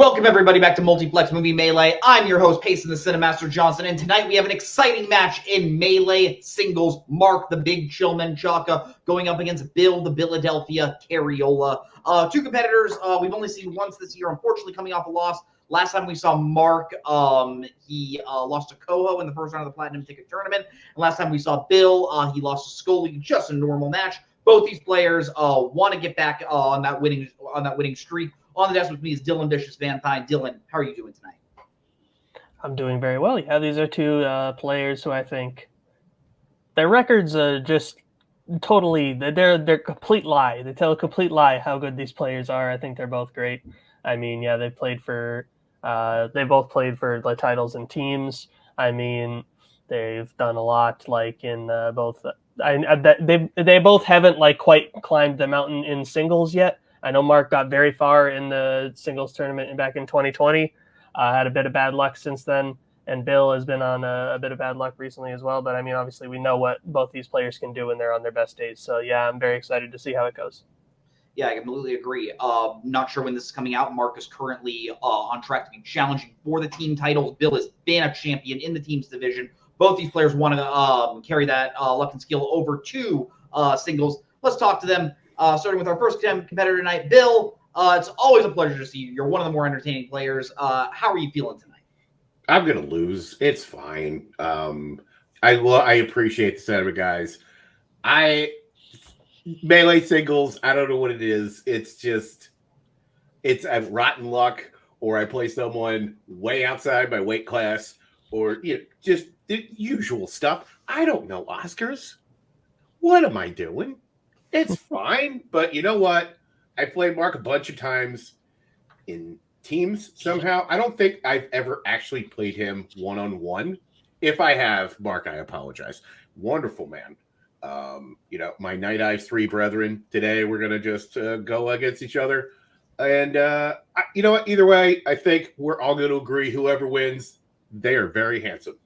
Welcome, everybody, back to Multiplex Movie Melee. I'm your host, Payson the Cinemaster Johnson, and tonight we have an exciting match in Melee singles. Mark, the Big Chill Menchaca, going up against Bill, the Philadelphia Cariola. Two competitors we've only seen once this year, unfortunately coming off a loss. Last time we saw Mark, he lost to Koho in the first round of the Platinum Ticket Tournament. And last time we saw Bill, he lost to Scully, just a normal match. Both these players want to get back on that winning streak. On the desk with me is Dylan Vicious Valentine. Dylan, how are you doing tonight? I'm doing very well. Yeah, these are two players who I think their records are just totally they're complete lie. They tell a complete lie how good these players are. I think they're both great. I mean, yeah, they both played for the titles in teams. I mean, they've done a lot like in both. They both haven't like quite climbed the mountain in singles yet. I know Mark got very far in the singles tournament back in 2020, had a bit of bad luck since then, and Bill has been on a bit of bad luck recently as well. But, I mean, obviously we know what both these players can do when they're on their best days. So, yeah, I'm very excited to see how it goes. Yeah, I completely agree. Not sure when this is coming out. Mark is currently on track to be challenging for the team titles. Bill has been a champion in the teams division. Both these players want to carry that luck and skill over to singles. Let's talk to them. Starting with our first competitor tonight, Bill. It's always a pleasure to see you. You're one of the more entertaining players. How are you feeling tonight? I'm gonna lose. It's fine. I appreciate the sentiment, guys. Melee singles. I don't know what it is. It's a rotten luck, or I play someone way outside my weight class, or just the usual stuff. I don't know Oscars. What am I doing? It's fine, but you know what? I played Mark a bunch of times in teams somehow. I don't think I've ever actually played him one-on-one. If I have, Mark, I apologize. Wonderful man. My Night Eyes 3 brethren today, we're going to just go against each other. And you know what? Either way, I think we're all going to agree whoever wins, they are very handsome.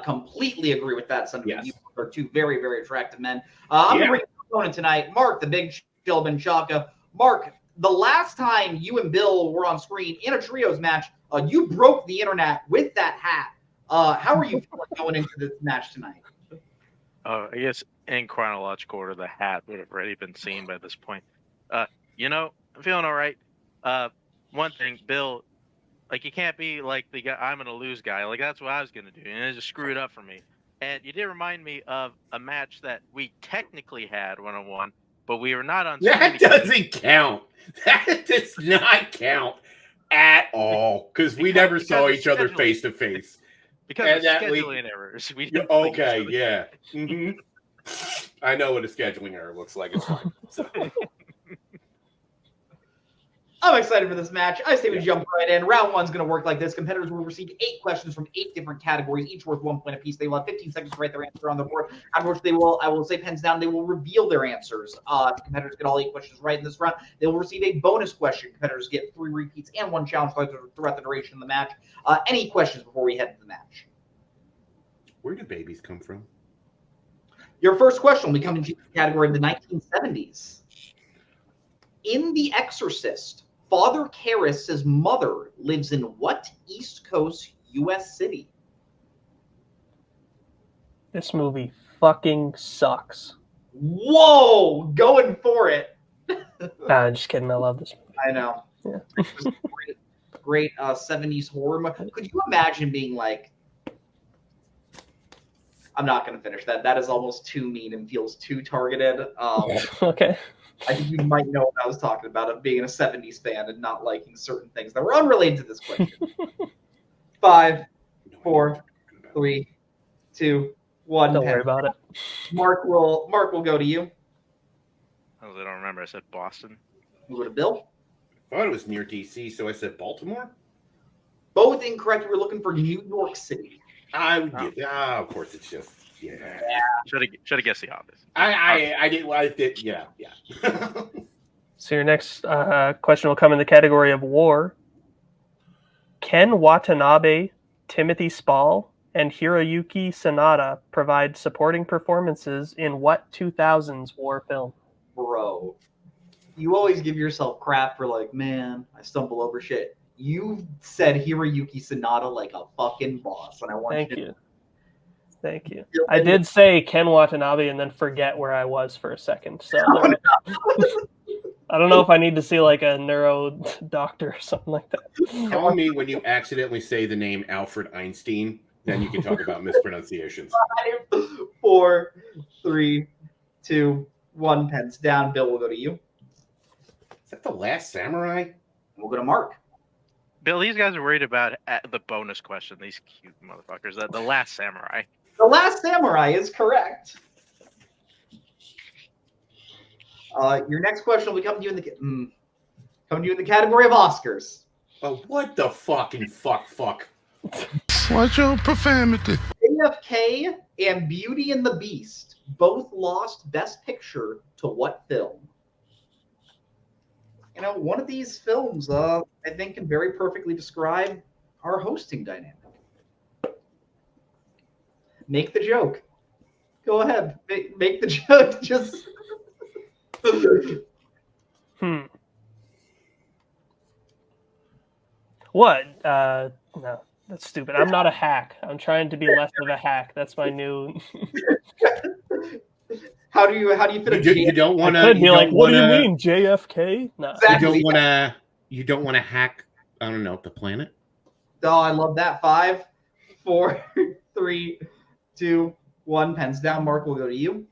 Completely agree with that sentiment. Yes. You are two very, very attractive men. I'm going to bring your opponent tonight, Mark, the Big Chill Menchaca. Mark, the last time you and Bill were on screen in a trios match, you broke the internet with that hat. How are you feeling going into this match tonight? I guess in chronological order, the hat would have already been seen by this point. I'm feeling all right. One thing, Bill, like, you can't be like the guy, I'm going to lose guy. Like, that's what I was going to do. And it just screwed up for me. And you did remind me of a match that we technically had one-on-one, but we were not on. That doesn't count. That does not count at all, because we never saw each other face to face. Because of scheduling errors. Okay, yeah. Mm-hmm. I know what a scheduling error looks like. It's fine. So. I'm excited for this match. I say we jump right in. Round one's going to work like this. Competitors will receive 8 questions from 8 different categories, each worth 1 point apiece. They will have 15 seconds to write their answer on the board. After which I will say pens down, they will reveal their answers. If competitors get all 8 questions right in this round, they will receive a bonus question. Competitors get 3 repeats and 1 challenge throughout the duration of the match. Any questions before we head to the match? Where do babies come from? Your first question will be coming to the category of the 1970s. In The Exorcist, Father Karras' mother lives in what East Coast U.S. city? This movie fucking sucks. Whoa! Going for it. Nah, just kidding. I love this movie. I know. Yeah. Great 70s horror movie. Could you imagine being like, I'm not going to finish that. That is almost too mean and feels too targeted. Okay. I think you might know what I was talking about, of being a 70s fan and not liking certain things that were unrelated to this question. 5, 4, 3, 2, 1. Don't worry about it. Mark will go to you. I don't remember. I said Boston. We'll go to Bill. I thought it was near D.C., so I said Baltimore. Both incorrect. We're looking for New York City. Of course, it's just Should have guessed the obvious. I did. Yeah. So your next question will come in the category of war. Ken Watanabe, Timothy Spall, and Hiroyuki Sanada provide supporting performances in what 2000s war film? Bro. You always give yourself crap for like, man, I stumble over shit. You said Hiroyuki Sanada like a fucking boss, and I want Thank you. you. Thank you. I did say Ken Watanabe and then forget where I was for a second. So I don't know if I need to see like a neuro doctor or something like that. Call me when you accidentally say the name Alfred Einstein. Then you can talk about mispronunciations. 5, 4, 3, 2, 1. Pens down. Bill, we'll go to you. Is that The Last Samurai? We'll go to Mark. Bill, these guys are worried about the bonus question. These cute motherfuckers. The Last Samurai. The Last Samurai is correct. Your next question will be coming to you in the category of Oscars. Oh, what the fucking fuck? Watch your profanity. JFK and Beauty and the Beast both lost Best Picture to what film? You know, one of these films, I think, can very perfectly describe our hosting dynamic. Make the joke. Go ahead. Make the joke. Just. What? No, that's stupid. I'm not a hack. I'm trying to be less of a hack. That's my new. How do you fit a You don't want to. Could be like, what do you mean, JFK? No. Exactly. You don't want to hack. I don't know, the planet. Oh, I love that. 5, 4, 3, 2, 1. Pens down. Mark, will go to you.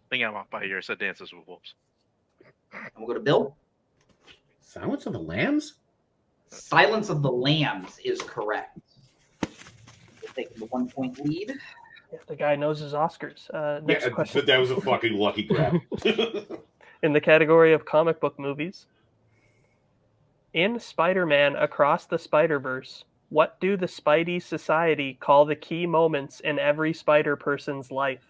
I think I'm off by here. Said Dances with Wolves. And we'll go to Bill. Silence of the Lambs? Silence of the Lambs is correct. We'll take the 1-point lead. Yeah, the guy knows his Oscars. Next question. But that was a fucking lucky grab. In the category of comic book movies, in Spider-Man Across the Spider-Verse, what do the Spidey Society call the key moments in every Spider person's life?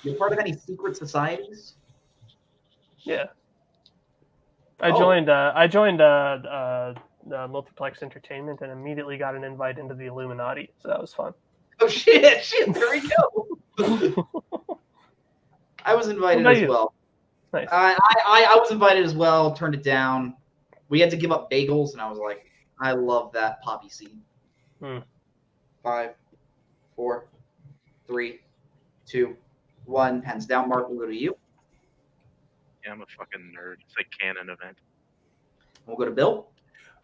You're part of any secret societies? Yeah. I joined Multiplex Entertainment and immediately got an invite into the Illuminati, so that was fun. Oh shit! There we go. I was invited as well. Nice. I was invited as well. Turned it down. We had to give up bagels, and I was like, I love that poppy seed. 5, 4, 3, 2, 1. Pens down. Mark, will go to you. Yeah, I'm a fucking nerd. It's a canon event. We'll go to Bill.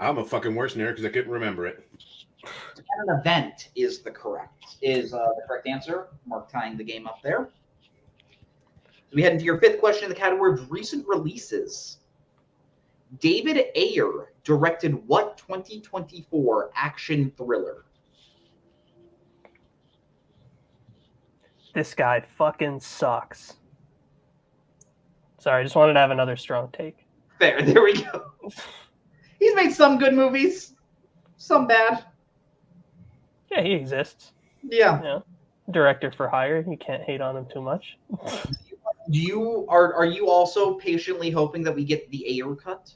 I'm a fucking worse nerd because I couldn't remember it. Canon event is the correct answer. Mark tying the game up there. So we head into your 5th question in the category of recent releases. David Ayer directed what 2024 action thriller? This guy fucking sucks. Sorry, I just wanted to have another strong take. There we go. He's made some good movies, some bad. Yeah, he exists. Yeah. Director for hire. You can't hate on him too much. Are you also patiently hoping that we get the Ayer cut?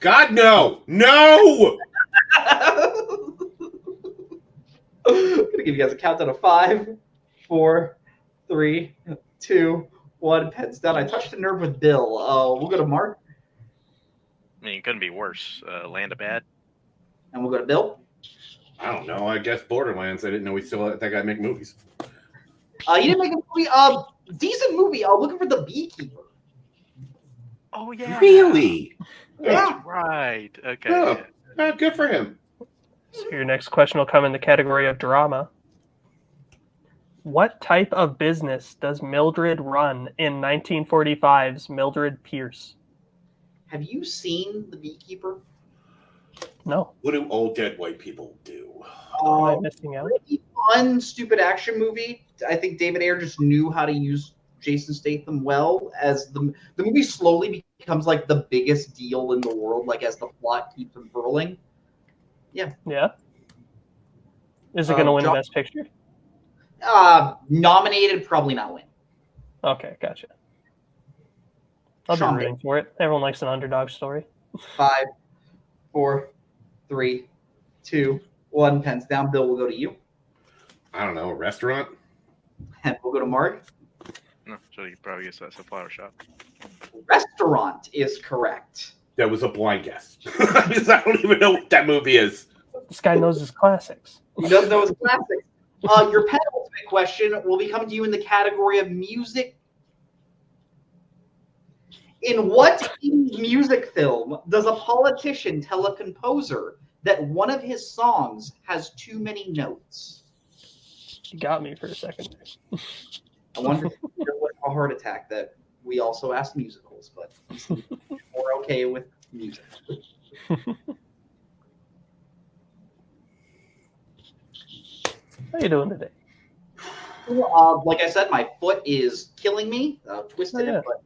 God, no! No! I'm gonna give you guys a countdown of 5, 4, 3, 2, 1. Pens down. I touched a nerve with Bill. We'll go to Mark. I mean, it couldn't be worse. Land of Bad. And we'll go to Bill. I don't know. I guess Borderlands. I didn't know we still let that guy make movies. You didn't make a movie. Decent movie. Looking for the Beekeeper. Oh, yeah. Really? That's right. Okay. Oh, yeah. Good for him. So your next question will come in the category of drama. What type of business does Mildred run in 1945's Mildred Pierce? Have you seen The Beekeeper? No. What do old dead white people do? Am I missing out? Really fun, stupid action movie. I think David Ayer just knew how to use Jason Statham well. As the movie slowly becomes like the biggest deal in the world, like as the plot keeps unfurling. Yeah. Is it going to win Best Picture? Nominated, probably not win. Okay, gotcha. I'll be rooting for it. Everyone likes an underdog story. 5, 4, 3, 2, 1. Pens down. Bill, will go to you. I don't know. A restaurant? And we'll go to Mark. No, so you probably guess that's a flower shop. Restaurant is correct. That was a blind guess. I don't even know what that movie is. This guy knows his classics. He does know his classics. Your penultimate question will be coming to you in the category of music. In what music film does a politician tell a composer that one of his songs has too many notes? You got me for a second. I wonder if there was a heart attack that we also asked musicals, but we're okay with music. How you doing today? Like I said, my foot is killing me. Twisted it, but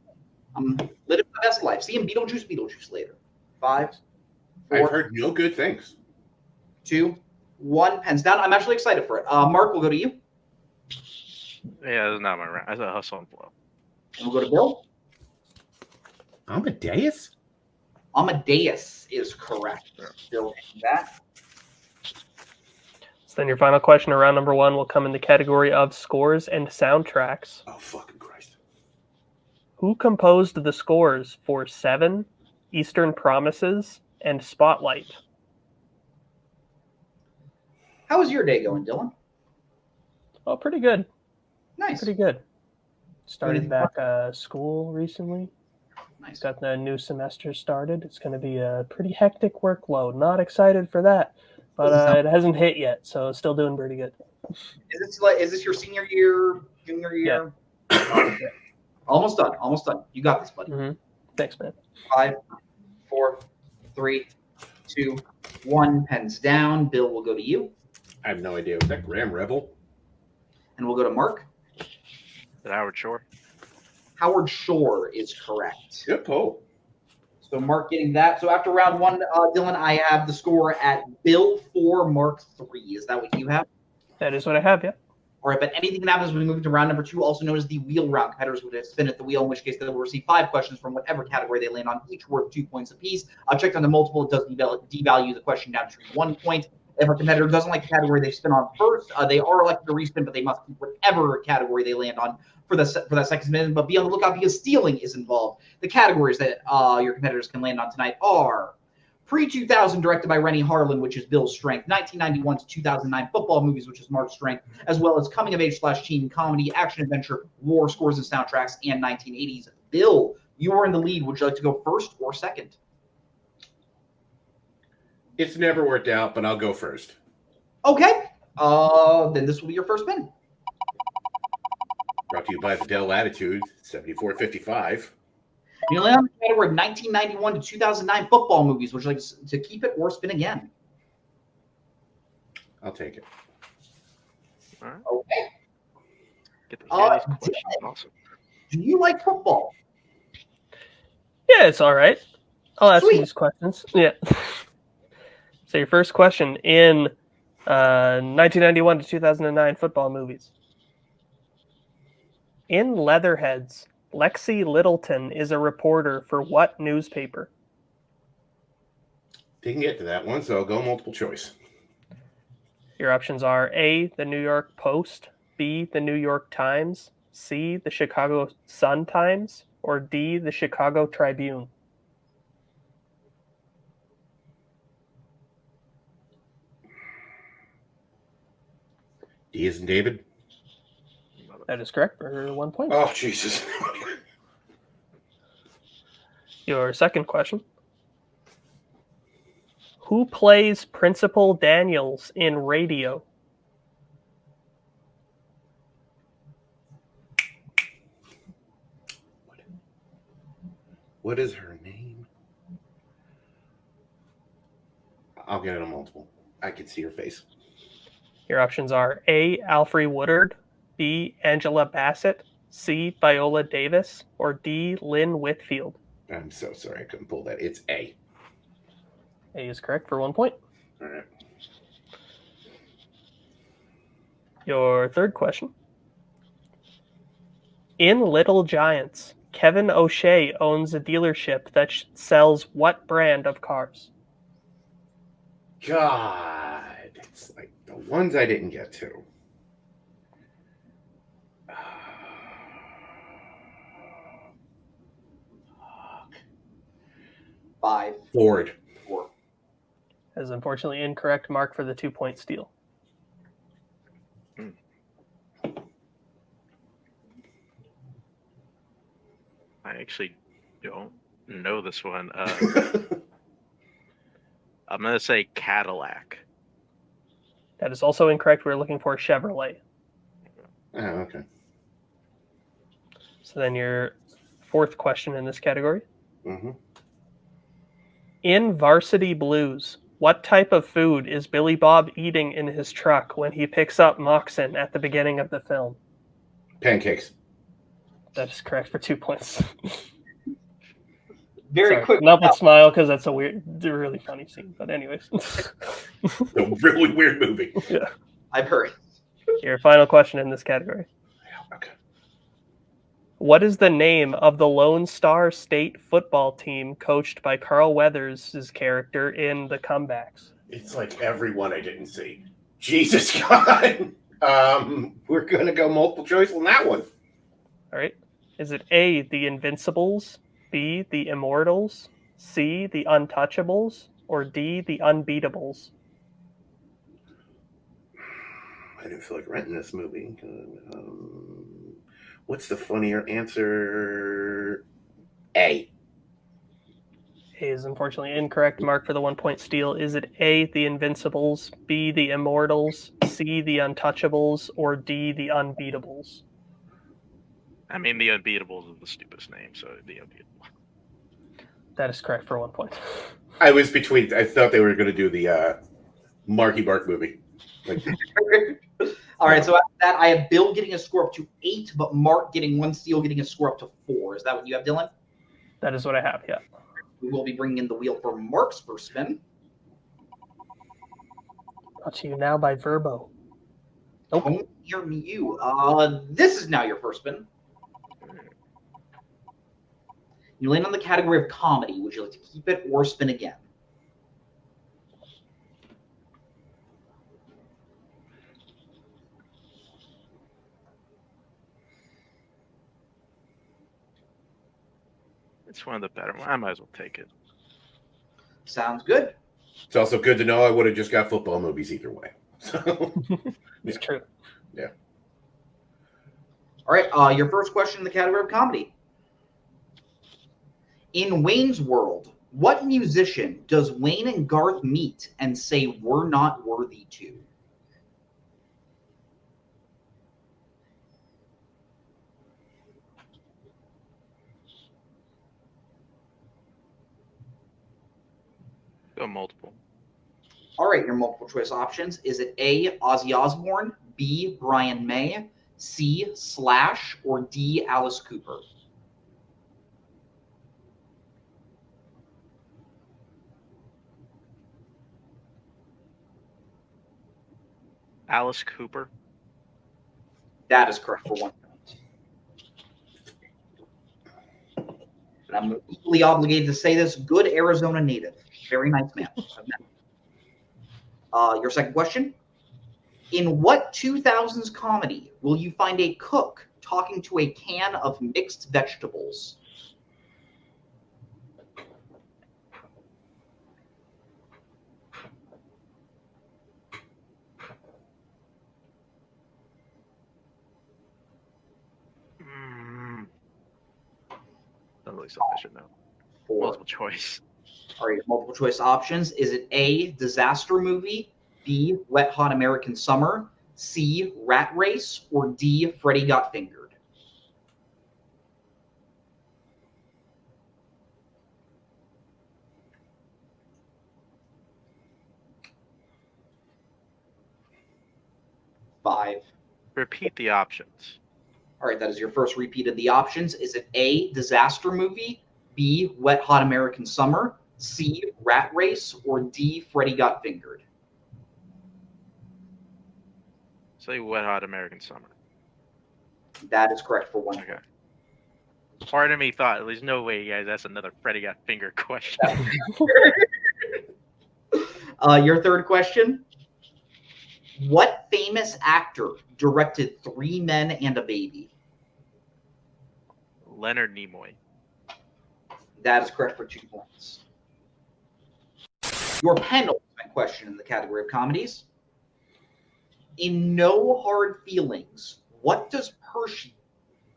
I'm living my best life. See him Beetlejuice later. 5, 4, I've heard no good things. 2, 1. Pens down. I'm actually excited for it. Mark, we'll go to you. Yeah, that's not my round. That's a hustle and flow. And we'll go to Bill. Amadeus? Amadeus is correct. Bill, that. So then your final question around number 1 will come in the category of scores and soundtracks. Oh, fucking Christ. Who composed the scores for Seven, Eastern Promises, and Spotlight? How is your day going, Dylan? Oh, pretty good. Nice. Pretty good. Started Anything back school recently. Nice. Got the new semester started. It's going to be a pretty hectic workload. Not excited for that, but it hasn't hit yet, so still doing pretty good. Is this your senior year, junior year? Yeah. Almost done. Almost done. You got this, buddy. Mm-hmm. Thanks, man. 5, 4, 3, 2, 1. Pens down. Bill will go to you. I have no idea. Was that Graham Rebel? And we'll go to Mark. Is it Howard Shore? Howard Shore is correct. Yep. Oh. So Mark getting that. So after round 1, Dylan, I have the score at Bill 4, Mark 3. Is that what you have? That is what I have, yeah. All right, but anything that happens when we move to round number 2, also known as the wheel round. Competitors would spin at the wheel, in which case they will receive 5 questions from whatever category they land on, each worth 2 points apiece. Checked on the multiple, it does devalue the question down to 1 point. If a competitor doesn't like the category they spin on first, they are elected to respin, but they must keep whatever category they land on for that second spin. But be on the lookout because stealing is involved. The categories that your competitors can land on tonight are pre-2000, directed by Rennie Harlan, which is Bill's strength, 1991 to 2009 football movies, which is Mark's strength, as well as coming-of-age/teen comedy, action-adventure, war, scores and soundtracks, and 1980s. Bill, you are in the lead. Would you like to go first or second? It's never worked out, but I'll go first. Okay. Then this will be your first spin. Brought to you by the Dell Latitude 7455. You land on the category of 1991 to 2009 football movies. Would you like to keep it or spin again? I'll take it. All right. Okay. Get to hear these questions. Awesome. Do you like football? Yeah, it's all right. I'll ask Sweet. you these questions. Yeah. So your first question in 1991 to 2009 football movies. In Leatherheads, Lexi Littleton is a reporter for what newspaper? Didn't get to that one, so I'll go multiple choice. Your options are A, the New York Post, B, the New York Times, C, the Chicago Sun-Times, or D, the Chicago Tribune. D as in David. That is correct for 1 point. Oh, Jesus. Your second question. Who plays Principal Daniels in Radio? What is her name? I'll get it on multiple. I can see her face. Your options are A, Alfre Woodard, B, Angela Bassett, C, Viola Davis, or D, Lynn Whitfield. I'm so sorry I couldn't pull that. It's A. A is correct for 1 point. All right. Your third question. In Little Giants, Kevin O'Shea owns a dealership that sells what brand of cars? God. It's like the ones I didn't get to. 5, Ford. 4. That is unfortunately incorrect. Mark for the 2-point steal. I actually don't know this one. I'm going to say Cadillac. That is also incorrect. We're looking for Chevrolet. Oh, okay. So then your fourth question in this category. Mm-hmm. In Varsity Blues, what type of food is Billy Bob eating in his truck when he picks up Moxon at the beginning of the film? Pancakes. That is correct for 2 points. Very quick. Not with smile because that's a really funny scene. But anyways. A really weird movie. Yeah. I've heard. Your final question in this category. Okay. What is the name of the Lone Star State football team coached by Carl Weathers' character in The Comebacks? It's like everyone I didn't see. Jesus God. We're gonna go multiple choice on that one. All right. Is it A, the Invincibles, B, the Immortals, C, the Untouchables, or D, the Unbeatables? I didn't feel like renting this movie. What's the funnier answer? A. A is unfortunately incorrect. Mark for the 1-point steal. Is it A, the Invincibles, B, the Immortals, C, the Untouchables, or D, the Unbeatables? I mean, the Unbeatables is the stupidest name, so the Unbeatable. That is correct for 1 point. I was between. I thought they were going to do the Marky Mark movie. Like, All right, so after that, I have Bill getting a score up to 8, but Mark getting 1 steal, getting a score up to 4. Is that what you have, Dylan? That is what I have, yeah. We will be bringing in the wheel for Mark's first spin. Brought to you now by Verbo. Nope. Don't hear me, you. This is now your first spin. You land on the category of comedy. Would you like to keep it or spin again? It's one of the better ones. I might as well take it. Sounds good. it's also good to know I would have just got football movies either way. So, It's true. Yeah. All right, your first question in the category of comedy. In Wayne's World, what musician does Wayne and Garth meet and say, "We're not worthy to"? Go multiple. All right, your multiple choice options. Is it A, Ozzy Osbourne, B, Brian May, C, Slash, or D, Alice Cooper? Alice Cooper. That is correct for 1 point. And I'm equally obligated to say this. Good Arizona native. Very nice man. Your second question. In what 2000s comedy will you find a cook talking to a can of mixed vegetables? Not really something I should know. 4. Multiple choice. All right, multiple choice options. Is it A, Disaster Movie, B, Wet Hot American Summer, C, Rat Race, or D, Freddy Got Fingered? Five. Repeat the options. All right, that is your first repeat of the options. Is it A, Disaster Movie, B, Wet Hot American Summer, C, Rat Race, or D, Freddy Got Fingered? Say Wet Hot American Summer. That is correct for 1 Okay. point. Part of me thought, there's no way, guys, that's another Freddy Got Fingered question. Your third question. What famous actor directed Three Men and a Baby? Leonard Nimoy. That is correct for 2 points. Your penultimate question in the category of comedies. In No Hard Feelings, what does Percy...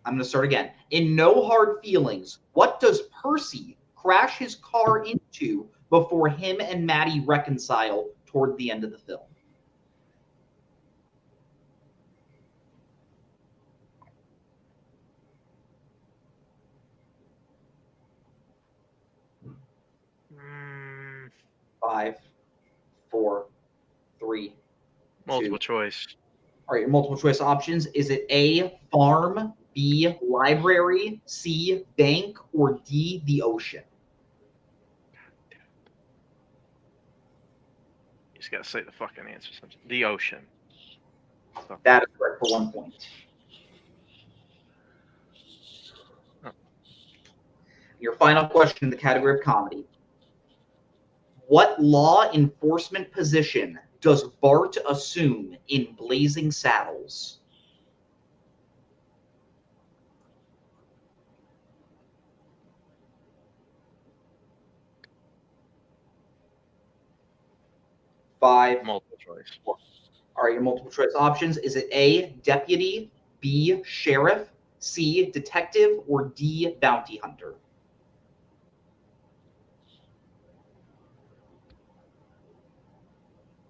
I'm going to start again. In No Hard Feelings, what does Percy crash his car into before him and Maddie reconcile toward the end of the film? Five, four, three, Multiple two. choice. All right, your multiple choice options. Is it A, farm, B, library, C, bank, or D, the ocean? You just gotta say the fucking answer. The ocean. That is correct for 1 point. Your final question in the category of comedy. What law enforcement position does Bart assume in Blazing Saddles? Five. Multiple choice. All right, your multiple choice options. Is it A, deputy, B, sheriff, C, detective, or D, bounty hunter?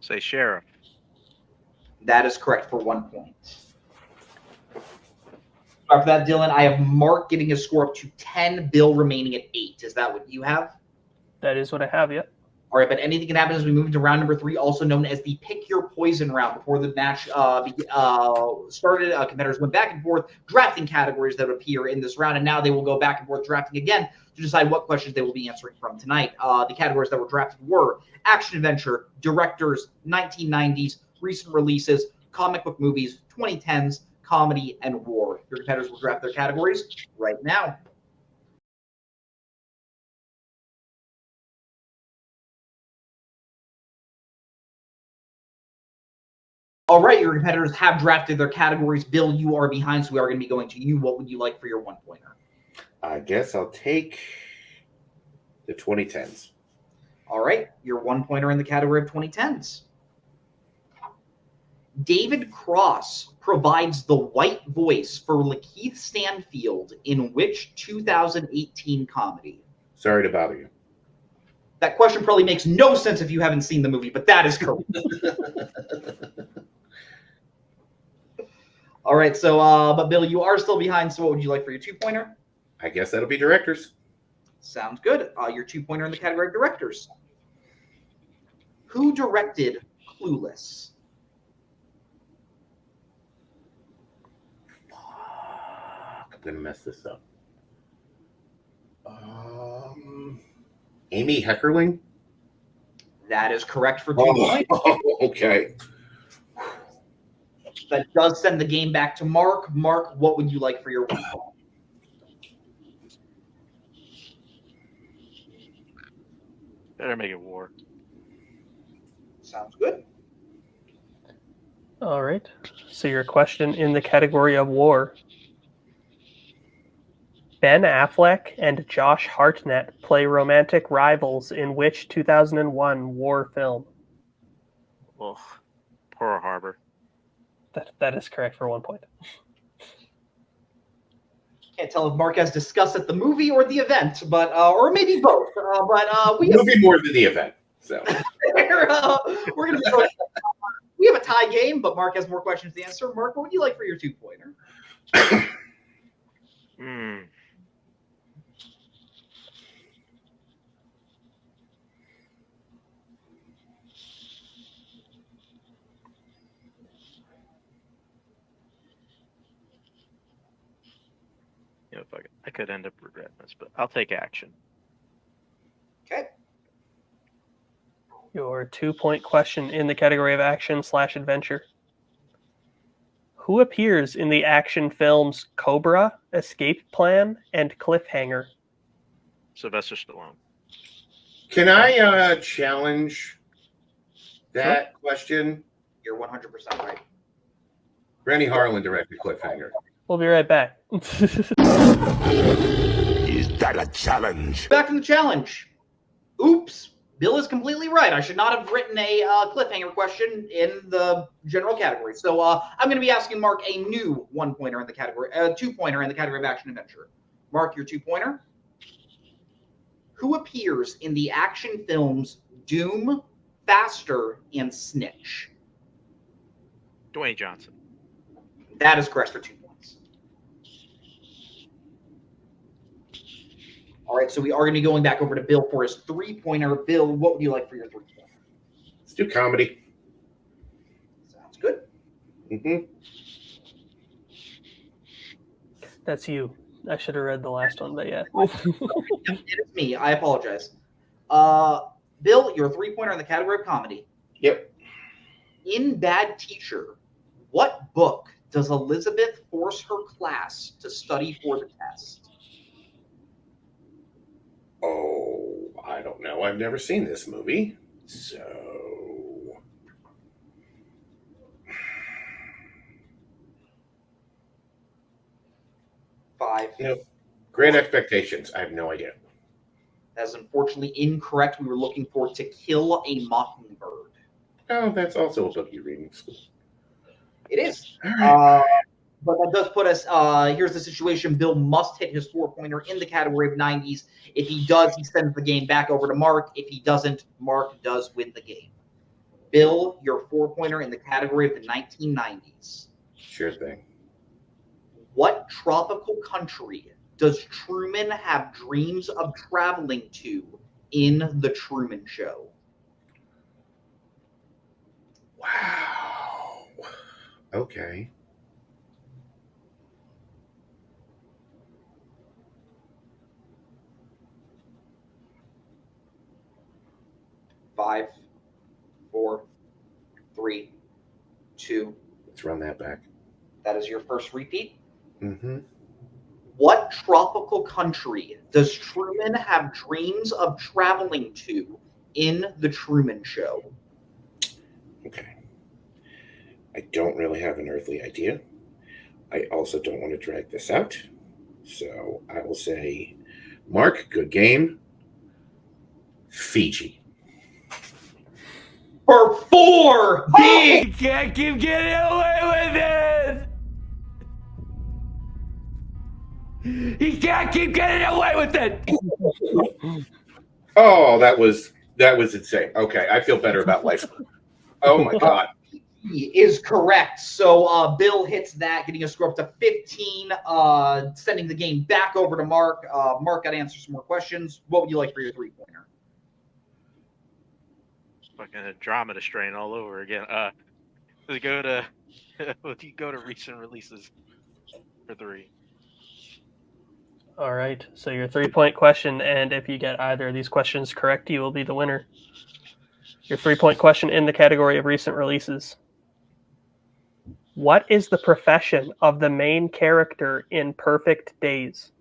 Say sheriff. That is correct for 1 point. After that, Dylan, I have Mark getting his score up to 10, Bill remaining at 8. Is that what you have? That is what I have, yep. All right, but anything can happen as we move into round number 3, also known as the Pick Your Poison round. Before the match started, competitors went back and forth, drafting categories that would appear in this round, and now they will go back and forth drafting again to decide what questions they will be answering from tonight. The categories that were drafted were action adventure, directors, 1990s, recent releases, comic book movies, 2010s, comedy, and war. Your competitors will draft their categories right now. All right, your competitors have drafted their categories. Bill, you are behind, so we are going to be going to you. What would you like for your 1-pointer? I guess I'll take the 2010s. All right, your 1-pointer in the category of 2010s. David Cross provides the white voice for Lakeith Stanfield in which 2018 comedy? Sorry to bother you. That question probably makes no sense if you haven't seen the movie, but that is correct. All right, so, but Bill, you are still behind, so what would you like for your 2-pointer? I guess that'll be directors. Sounds good. Your 2-pointer in the category of directors. Who directed Clueless? I'm going to mess this up. Amy Heckerling? That is correct for 2 points. Okay. That does send the game back to Mark. Mark, what would you like for your 1 point? Better make it war. Sounds good. All right. So your question in the category of war. Ben Affleck and Josh Hartnett play romantic rivals in which 2001 war film? Ugh. Pearl Harbor. That is correct for 1 point. Can't tell if Mark has discussed it, the movie or the event, but or maybe both. But we Movie more than the event. So we're gonna be we have a tie game, but Mark has more questions to answer. Mark, what would you like for your 2-pointer? You know, I could end up regretting this, but I'll take action. Okay. Your 2-point question in the category of action/adventure. Who appears in the action films Cobra, Escape Plan, and Cliffhanger? Sylvester Stallone. can I challenge that question? You're 100% right. Rennie Harlan directed Cliffhanger. We'll be right back. Is that a challenge? Back to the challenge. Oops, Bill is completely right. I should not have written a cliffhanger question in the general category. So I'm going to be asking Mark a new 1-pointer in the category, 2-pointer in the category of action adventure. Mark, your 2-pointer. Who appears in the action films Doom, Faster, and Snitch? Dwayne Johnson. That is correct for 2 points. All right, so we are going to be going back over to Bill for his 3-pointer. Bill, what would you like for your 3-pointer? Let's do comedy. Sounds good. Mm-hmm. That's you. I should have read the last one, but yeah. It is me. I apologize. Bill, your 3-pointer in the category of comedy. Yep. In Bad Teacher, what book does Elizabeth force her class to study for the test? Oh, I don't know. I've never seen this movie. So. Five. Nope. Great Expectations. I have no idea. That is unfortunately incorrect. We were looking for To Kill a Mockingbird. Oh, that's also a book you read in school. It is. All right. But that does put us, here's the situation. Bill must hit his 4-pointer in the category of 90s. If he does, he sends the game back over to Mark. If he doesn't, Mark does win the game. Bill, your 4-pointer in the category of the 1990s. Sure thing. What tropical country does Truman have dreams of traveling to in The Truman Show? Wow. Okay. Five, 4, 3, 2. Let's run that back. That is your first repeat. Mm-hmm. What tropical country does Truman have dreams of traveling to in The Truman Show? Okay. I don't really have an earthly idea. I also don't want to drag this out. So I will say, Mark, good game. Fiji. For 4 big. You can't keep getting away with it! He can't keep getting away with it! Oh, that was insane. Okay, I feel better about life. Oh my god. Is correct. So Bill hits that, getting a score up to 15, sending the game back over to Mark. Mark got to answer some more questions. What would you like for your 3-pointer? Fucking a drama strain all over again. Would you go to recent releases for 3? All right. So your 3-point question, and if you get either of these questions correct, you will be the winner. Your 3-point question in the category of recent releases. What is the profession of the main character in Perfect Days?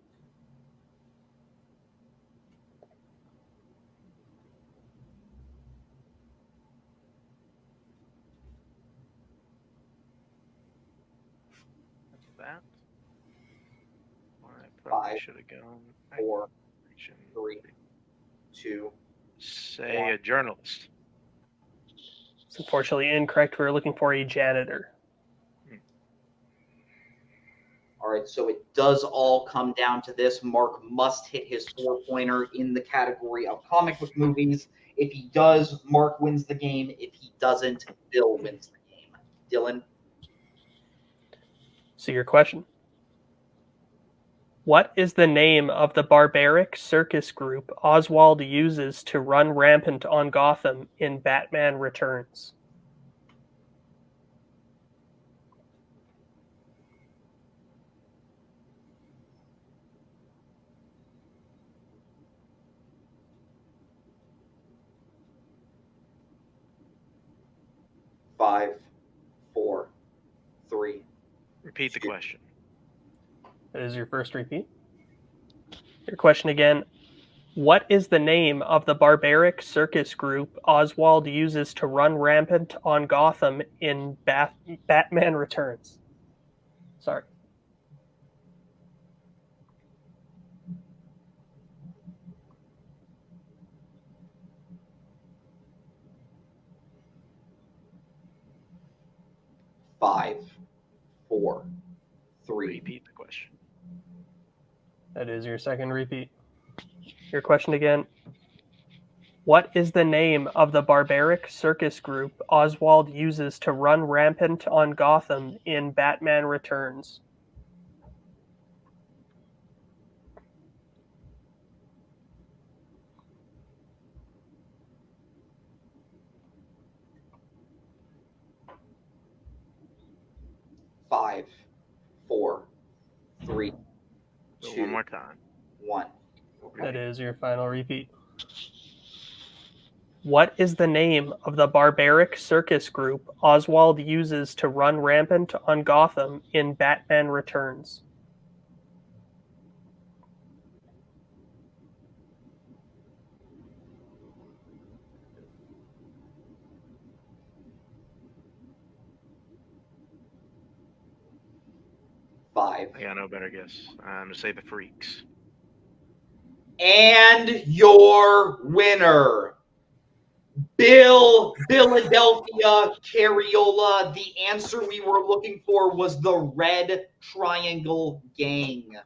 That? Well, I probably 5, should have gone. 4, 3, 2. Say a journalist. It's unfortunately incorrect. We were looking for a janitor. All right, so it does all come down to this. Mark must hit his 4-pointer in the category of comic book movies. If he does, Mark wins the game. If he doesn't, Bill wins the game. Dylan? So your question. What is the name of the barbaric circus group Oswald uses to run rampant on Gotham in Batman Returns? Five, 4, 3. Repeat the question. That is your first repeat. Your question again. What is the name of the barbaric circus group Oswald uses to run rampant on Gotham in Batman Returns? Sorry. 5, 4, 3. Repeat the question. That is your second repeat. Your question again. What is the name of the barbaric circus group Oswald uses to run rampant on Gotham in Batman Returns? Five, 4, 3, So 2, one more time. 1. That is your final repeat. What is the name of the barbaric circus group Oswald uses to run rampant on Gotham in Batman Returns? Five. I got no better guess. I'm gonna say the Freaks. And your winner, Bill, Philadelphia, Cariola. The answer we were looking for was the Red Triangle Gang.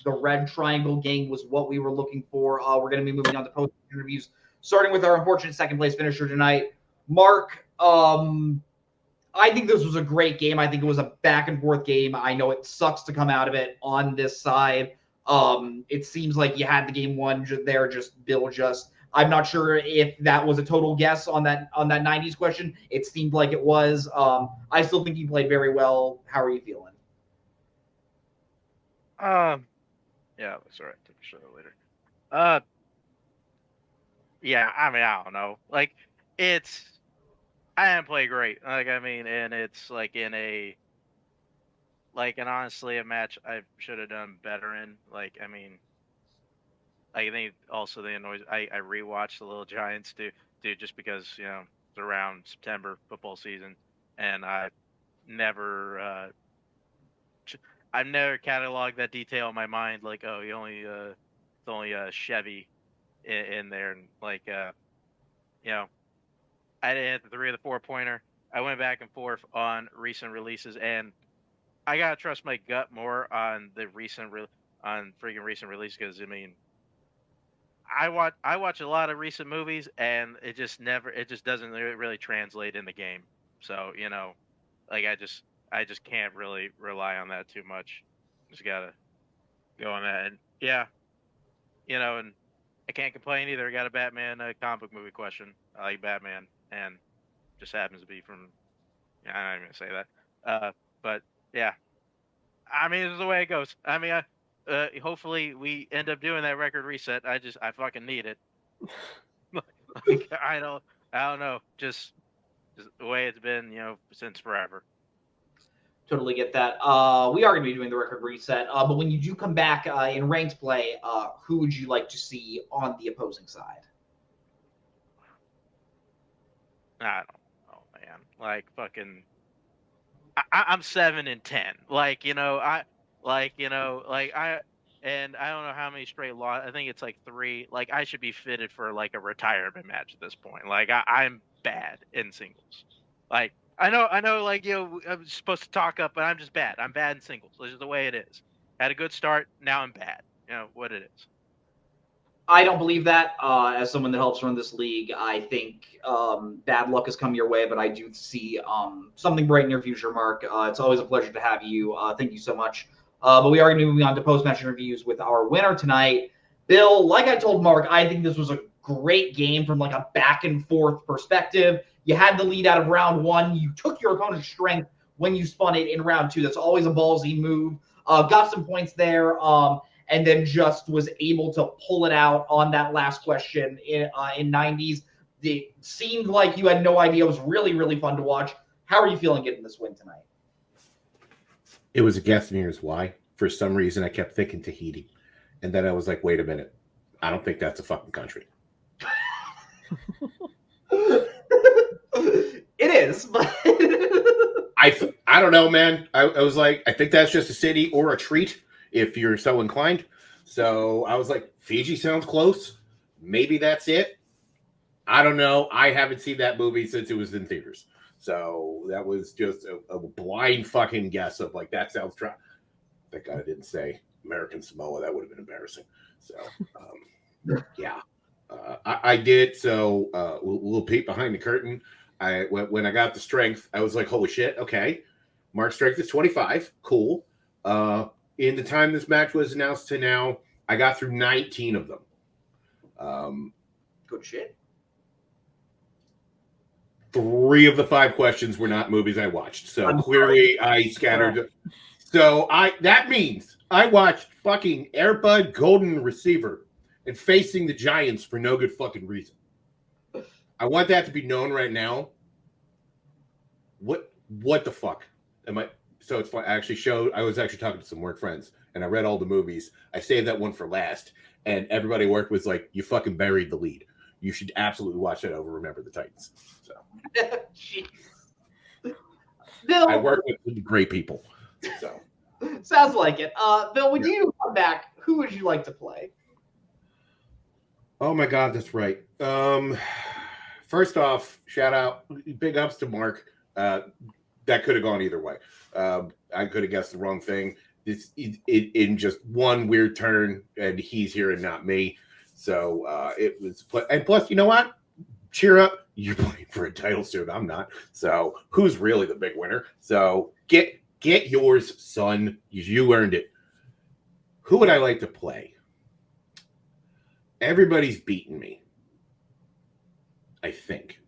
The Red Triangle Gang was what we were looking for. We're going to be moving on to post interviews, starting with our unfortunate second place finisher tonight, Mark. I think this was a great game. I think it was a back and forth game. I know it sucks to come out of it on this side. It seems like you had the game won there. Bill. I'm not sure if that was a total guess on that 90s question. It seemed like it was. I still think you played very well. How are you feeling? Yeah, that's all right. Take a show later. Yeah, I mean, I don't know. Like, I didn't play great. Like, I mean, and it's like and honestly, a match I should have done better in. Like, I mean, I think also the annoys. I rewatched the Little Giants too, just because it's around September football season, and I've never cataloged that detail in my mind. Like, oh, it's only a Chevy in there, and like I didn't hit the 3 or the 4-pointer. I went back and forth on recent releases, and I gotta trust my gut more on the recent release because I mean, I watch a lot of recent movies, and it just doesn't really translate in the game. So like I just can't really rely on that too much. Just gotta go on that, and and I can't complain either. I got a Batman comic book movie question. I like Batman, and just happens to be from. I'm not even gonna say that. But yeah, I mean, this is the way it goes. I mean, hopefully we end up doing that record reset. I fucking need it. Like, I don't know. Just the way it's been, since forever. Totally get that. We are going to be doing the record reset. But when you do come back in ranked play, who would you like to see on the opposing side? I don't know, man. Like, fucking, I'm 7-10. Like, and I don't know how many straight loss. I think it's like 3. Like, I should be fitted for like a retirement match at this point. Like, I'm bad in singles. Like, I know. Like, I'm supposed to talk up, but I'm just bad. I'm bad in singles. This is the way it is. Had a good start. Now I'm bad. What it is. I don't believe that. As someone that helps run this league, I think bad luck has come your way, but I do see something bright in your future, Mark. It's always a pleasure to have you. Thank you so much. But we are going to be moving on to post-match interviews with our winner tonight. Bill, like I told Mark, I think this was a great game from like a back-and-forth perspective. You had the lead out of round 1. You took your opponent's strength when you spun it in round 2. That's always a ballsy move. Got some points there. And then just was able to pull it out on that last question in 90s. It seemed like you had no idea. It was really, really fun to watch. How are you feeling getting this win tonight? It was a guess, and here's why. For some reason, I kept thinking Tahiti. And then I was like, wait a minute. I don't think that's a fucking country. It is, but I don't know, man. I was like, I think that's just a city or a treat if you're so inclined. So I was like, Fiji sounds close. Maybe that's it. I don't know. I haven't seen that movie since it was in theaters. So that was just a blind fucking guess of like, that sounds dry. Thank God I didn't say American Samoa. That would have been embarrassing. So, yeah. I did. So a little peek behind the curtain. When I got the strength, I was like, holy shit, okay. Mark's strength is 25. Cool. In the time this match was announced to now, I got through 19 of them. Good shit. 3 of the 5 questions were not movies I watched. So clearly I scattered. So that means I watched fucking Air Bud Golden Receiver and Facing the Giants for no good fucking reason. I want that to be known right now. What the fuck? So it's fun. I was actually talking to some work friends and I read all the movies. I saved that one for last. And everybody at work was like, you fucking buried the lead. You should absolutely watch that over Remember the Titans. So Bill, I work with great people. So sounds like it. Bill, when you come back, who would you like to play? Oh my God, that's right. First off, shout out, big ups to Mark. That could have gone either way. I could have guessed the wrong thing. In just one weird turn, and he's here and not me. So it was, and plus, you know what? Cheer up. You're playing for a title soon. I'm not. So who's really the big winner? So get yours, son. You earned it. Who would I like to play? Everybody's beaten me, I think.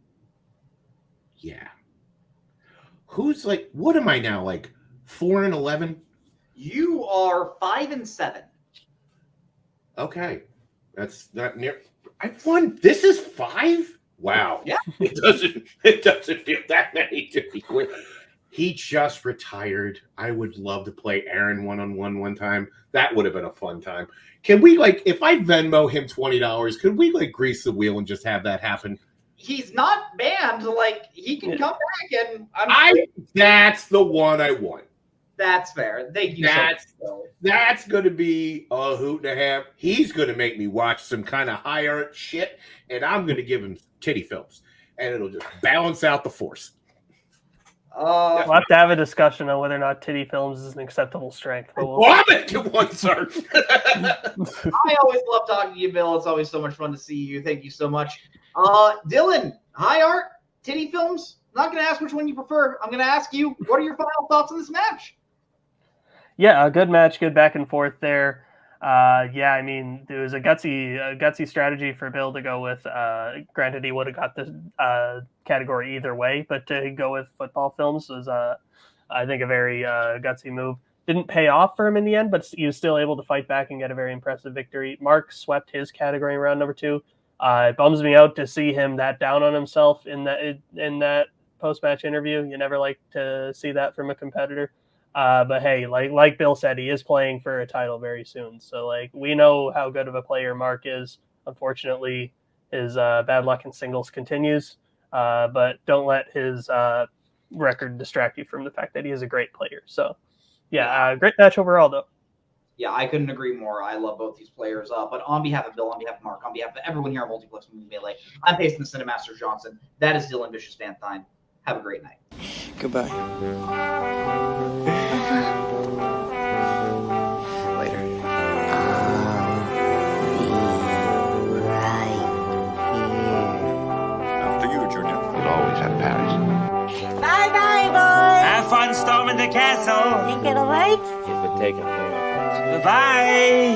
Yeah. Who's like, what am I now? Like 4-11? You are 5-7. Okay. That's not near. I've won. This is 5? Wow. Yeah. It doesn't feel that many to be clear. He just retired. I would love to play Aaron one-on-one one time. That would have been a fun time. Can we, like, if I Venmo him $20, could we, like, grease the wheel and just have that happen? He's not banned. Like, he can come back and that's the one I want. That's fair. Thank you That's going to be a hoot and a half. He's going to make me watch some kind of high art shit, and I'm going to give him titty films, and it'll just balance out the force. We'll have to have a discussion on whether or not titty films is an acceptable strength. But I'm making one, sir. I always love talking to you, Bill. It's always so much fun to see you. Thank you so much. Dylan, high art, titty films. I'm not going to ask which one you prefer. I'm going to ask you, what are your final thoughts on this match? Yeah, a good match, good back and forth there. I mean, it was a gutsy strategy for Bill to go with. Granted, he would have got the category either way, but to go with football films was, I think, a very gutsy move. Didn't pay off for him in the end, but he was still able to fight back and get a very impressive victory. Mark swept his category in round number 2. It bums me out to see him that down on himself in that post-match interview. You never like to see that from a competitor. But hey, like Bill said, he is playing for a title very soon. So like we know how good of a player Mark is. Unfortunately, his bad luck in singles continues. But don't let his record distract you from the fact that he is a great player. So yeah, great match overall though. Yeah, I couldn't agree more. I love both these players. But on behalf of Bill, on behalf of Mark, on behalf of everyone here at Multiplex Movie Melee, I'm Pacing the Cinemaster Johnson. That is Dylan Vicious Van Thine. Have a great night. Goodbye. Later. After you, Junior. You'll always have Paris. Bye-bye, boys. Have fun storming the castle. Think it'll work? If it take a Goodbye.